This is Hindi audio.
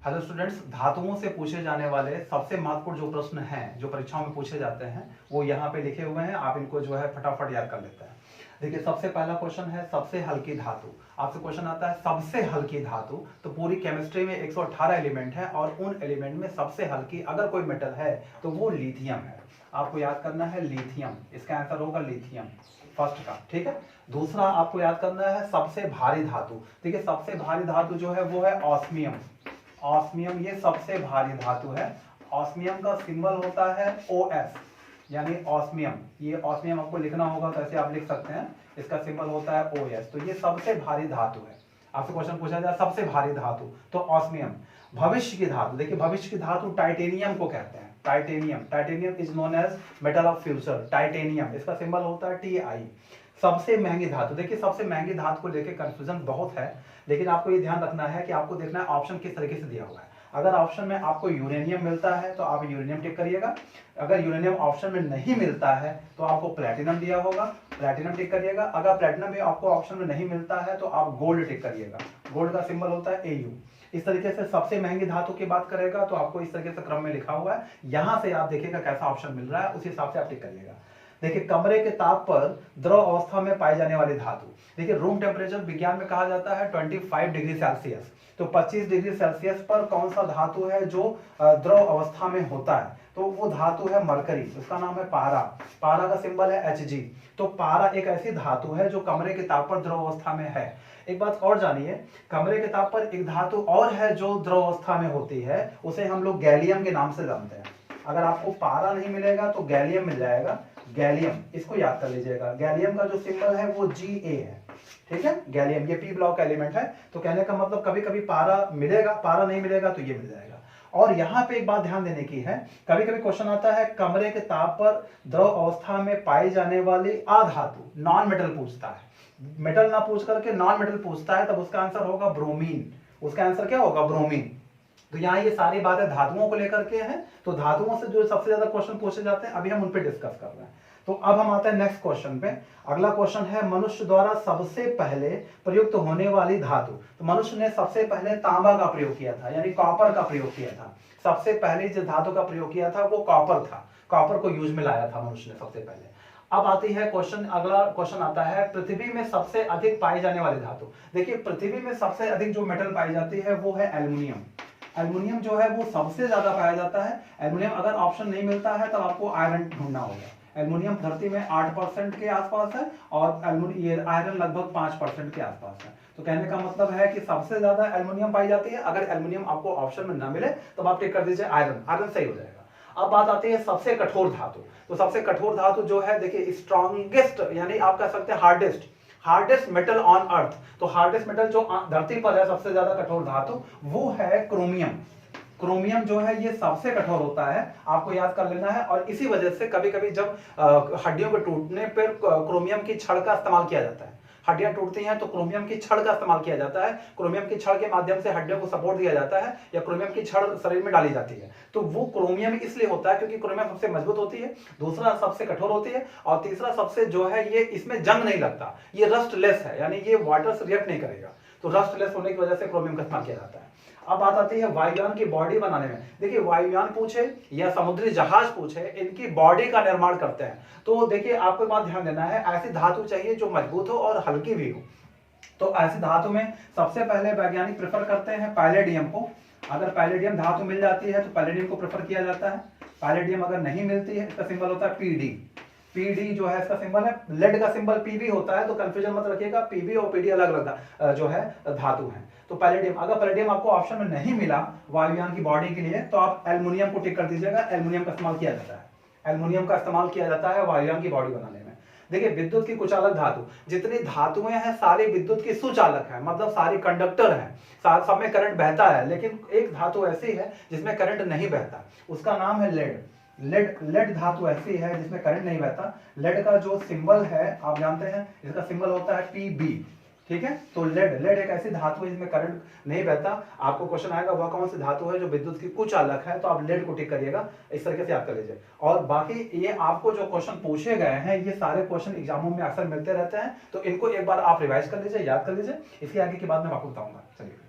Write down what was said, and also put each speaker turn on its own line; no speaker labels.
हेलो स्टूडेंट्स, धातुओं से पूछे जाने वाले सबसे महत्वपूर्ण जो प्रश्न हैं जो परीक्षाओं में पूछे जाते हैं वो यहाँ पे लिखे हुए हैं। आप इनको जो है फटाफट याद कर लेते हैं। देखिए, सबसे पहला क्वेश्चन है सबसे हल्की धातु। आपसे क्वेश्चन आता है सबसे हल्की धातु, तो पूरी केमिस्ट्री में 118 एलिमेंट है और उन एलिमेंट में सबसे हल्की अगर कोई मेटल है तो वो लिथियम है। आपको याद करना है लिथियम, इसका आंसर होगा लिथियम फर्स्ट का। ठीक है, दूसरा आपको याद करना है सबसे भारी धातु। देखिए, सबसे भारी धातु जो है वो है ऑस्मियम। ऑस्मियम ये सबसे भारी धातु है। ऑस्मियम का सिंबल होता है OS, यानी ऑस्मियम। ये ऑस्मियम आपको लिखना होगा तो ऐसे आप लिख सकते हैं, इसका सिंबल होता है OS। तो ये सबसे भारी धातु है। आपसे क्वेश्चन पूछा जाए सबसे भारी धातु तो ऑस्मियम। भविष्य की धातु, देखिए भविष्य की धातु टाइटेनियम को कहते हैं। Titanium, titanium is known as metal of future. Titanium, इसका सिंबल होता है TI। सबसे महंगी धातु, देखिए सबसे महंगी धातु को लेकर कंफ्यूजन बहुत है, लेकिन आपको ये ध्यान रखना है कि आपको देखना है ऑप्शन किस तरीके से दिया हुआ है। अगर ऑप्शन में आपको यूरेनियम मिलता है तो आप यूरेनियम टिक करिएगा। अगर यूरेनियम ऑप्शन में नहीं मिलता है तो आपको प्लैटिनम दिया होगा, प्लैटिनम टिक करिएगा। अगर प्लैटिनम भी आपको ऑप्शन में नहीं मिलता है तो आप गोल्ड टिक करिएगा। गोल्ड का सिंबल होता है AU। इस तरीके से सबसे महंगी धातु की बात करेगा तो आपको इस तरीके से क्रम में लिखा हुआ है। यहां से आप देखिएगा कैसा ऑप्शन मिल रहा है, उस हिसाब से आप टिक करिएगा। देखिए, कमरे के ताप पर द्रव अवस्था में पाई जाने वाली धातु, देखिए रूम टेम्परेचर विज्ञान में कहा जाता है 25 डिग्री सेल्सियस। तो 25 डिग्री सेल्सियस पर कौन सा धातु है जो द्रव अवस्था में होता है, तो वो धातु है मरकरी, उसका नाम है पारा। पारा का सिंबल है Hg। तो पारा एक ऐसी धातु है जो कमरे के ताप पर द्रव अवस्था में है। एक बात और जानिए, कमरे के ताप पर एक धातु और है जो द्रव अवस्था में होती है, उसे हम लोग गैलियम के नाम से जानते हैं। अगर आपको पारा नहीं मिलेगा तो गैलियम मिल जाएगा। गैलियम, इसको याद कर लीजिएगा। गैलियम का जो सिंबल है वो Ga है। ठीक है, गैलियम ये P ब्लॉक का एलिमेंट है। तो कहने का मतलब कभी कभी पारा मिलेगा, पारा नहीं मिलेगा तो ये मिल जाएगा। और यहां पे एक बात ध्यान देने की है, कभी कभी क्वेश्चन आता है कमरे के ताप पर द्रव अवस्था में पाई जाने वाली अधातु, नॉन मेटल पूछता है। मेटल ना पूछ करके नॉन मेटल पूछता है, तब उसका आंसर होगा ब्रोमीन। उसका आंसर क्या होगा? ब्रोमीन। तो यहाँ ये सारी बातें धातुओं को लेकर के हैं। तो धातुओं से जो सबसे ज्यादा क्वेश्चन पूछे जाते हैं अभी हम उन पे डिस्कस कर रहे हैं। तो अब हम आते हैं नेक्स्ट क्वेश्चन पे। अगला क्वेश्चन है मनुष्य द्वारा सबसे पहले प्रयुक्त होने वाली धातु। तो मनुष्य ने सबसे पहले तांबा का प्रयोग किया था, यानी कॉपर का प्रयोग किया था। सबसे पहले जो धातु का प्रयोग किया था वो कॉपर था। कॉपर को यूज में लाया था मनुष्य ने सबसे पहले। अब आती है क्वेश्चन, अगला क्वेश्चन आता है पृथ्वी में सबसे अधिक पाई जाने वाली धातु। देखिए, पृथ्वी में सबसे अधिक जो मेटल पाई जाती है वो है एल्युमिनियम। एल्युमिनियम जो है वो सबसे ज्यादा पाया जाता है। एल्युमिनियम अगर ऑप्शन नहीं मिलता है तब आपको आयरन ढूंढना होगा। एल्युमिनियम धरती में 8% के आसपास है और आयरन लगभग 5% के आसपास है। तो कहने का मतलब है कि सबसे ज्यादा एल्युमिनियम पाई जाती है। अगर एल्युमिनियम आपको ऑप्शन में ना मिले तो आप टिक कर दीजिए आयरन, आयरन सही हो जाएगा। अब बात आती है सबसे कठोर धातु। तो सबसे कठोर धातु जो है, देखिए स्ट्रॉन्गेस्ट, यानी आप कह सकते हैं हार्डेस्ट मेटल ऑन अर्थ। तो हार्डेस्ट मेटल जो धरती पर है सबसे ज्यादा कठोर धातु वो है क्रोमियम। क्रोमियम जो है ये सबसे कठोर होता है, आपको याद कर लेना है। और इसी वजह से कभी कभी जब हड्डियों के टूटने पर क्रोमियम की छड़ का इस्तेमाल किया जाता है। हड्डियां टूटती हैं तो क्रोमियम की छड़ का इस्तेमाल किया जाता है। क्रोमियम की छड़ के माध्यम से हड्डियों को सपोर्ट दिया जाता है या क्रोमियम की छड़ शरीर में डाली जाती है। तो वो क्रोमियम इसलिए होता है क्योंकि क्रोमियम सबसे मजबूत होती है, दूसरा सबसे कठोर होती है और तीसरा सबसे जो है ये इसमें जंग नहीं लगता, ये रस्टलेस है, यानी ये वाटर से रिएक्ट नहीं करेगा। तो रस्टलेस होने की वजह से क्रोमियम का इस्तेमाल किया जाता है। अब बात आती है वायुयान की बॉडी बनाने में। देखिए, वायुयान पूछे या समुद्री जहाज पूछे, इनकी बॉडी का निर्माण करते हैं। तो देखिए, आपको बात ध्यान देना है, ऐसी धातु चाहिए जो मजबूत हो और हल्की भी हो। तो ऐसी धातु में सबसे पहले वैज्ञानिक प्रेफर करते हैं पैलेडियम को। अगर पैलेडियम धातु मिल जाती है तो पैलेडियम को प्रेफर किया जाता है। पैलेडियम अगर नहीं मिलती है, इसका सिंबल होता है PD। PD जो है इसका सिंबल है। लेड का सिंबल PB होता है, तो कंफ्यूजन मत रखिएगा, PB और PD अलग अलग जो है धातु है। तो पैलेडियम, अगर पैलेडियम आपको ऑप्शन में नहीं मिला वायुयान की बॉडी के लिए तो आप एल्युमिनियम को टिक कर दीजिएगा। एल्युमिनियम का इस्तेमाल किया जाता है। एल्युमिनियम का इस्तेमाल किया जाता है वायुयान की बॉडी बनाने में। देखिए, विद्युत की कुचालक धातु, जितनी धातुएं हैं सारी विद्युत की सुचालक है, मतलब सारी कंडक्टर है, सब में करंट बहता है। लेकिन एक धातु ऐसी है जिसमें करंट नहीं बहता, उसका नाम है लेड। लेड धातु ऐसी है जिसमें करंट नहीं बहता। लेड का जो सिंबल है आप जानते हैं, इसका सिंबल होता है PB। ठीक है, तो लेड एक ऐसी धातु है जिसमें करंट नहीं बहता। आपको क्वेश्चन आएगा वह कौन सी धातु है जो विद्युत की कुचालक है, तो आप लेड को टिक करिएगा। इस तरीके से याद कर लीजिए। और बाकी ये आपको जो क्वेश्चन पूछे गए हैं ये सारे क्वेश्चन एग्जामों में अक्सर मिलते रहते हैं, तो इनको एक बार आप रिवाइज कर लीजिए, याद कर लीजिए। इसके आगे की बात मैं आपको बताऊंगा। चलिए।